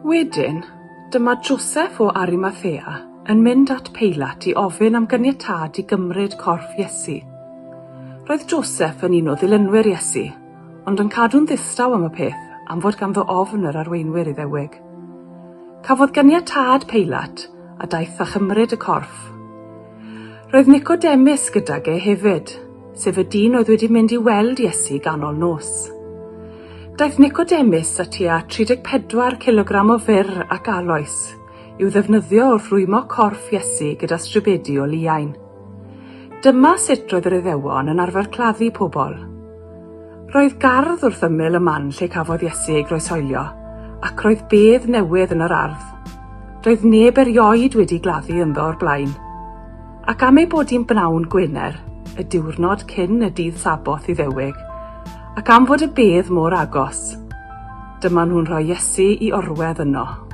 Wedyn, dyma Joseph o Arimathea yn mynd at Peilat i ofyn am ganiatâd i gymryd corff Iesu. Roedd Joseph yn un o ddilynwyr Iesu, ond yn cadw'n ddistaw am y peth am fod ganddo ofn yr arweinwyr Iddewig. Cafodd ganiatâd Peilat a daeth a chymryd y corff. Roedd Nicodemus gydag e hefyd, sef y dyn oedd wedi mynd i weld Iesu ganol nos. Daeth Nicodemus a tua 34 kilogram o fyr ac aloes i'w ddefnyddio wrth rwymo corff Iesu gyda strybedi o liain. Dyma sut roedd yr Iddewon yn arfer claddu pobl. Roedd gardd wrth ymyl y man lle cafodd Iesu ei groeshoelio, ac roedd bedd newydd yn yr ardd. Roedd neb erioed wedi gladdu ynddo o'r blaen. Ac am ei bod hi'n bnawn Gwener, y diwrnod cyn y dydd Saboth Iddewig, ac am fod y bedd mor agos, dyma nhw'n rhoi Iesu i orwedd yno.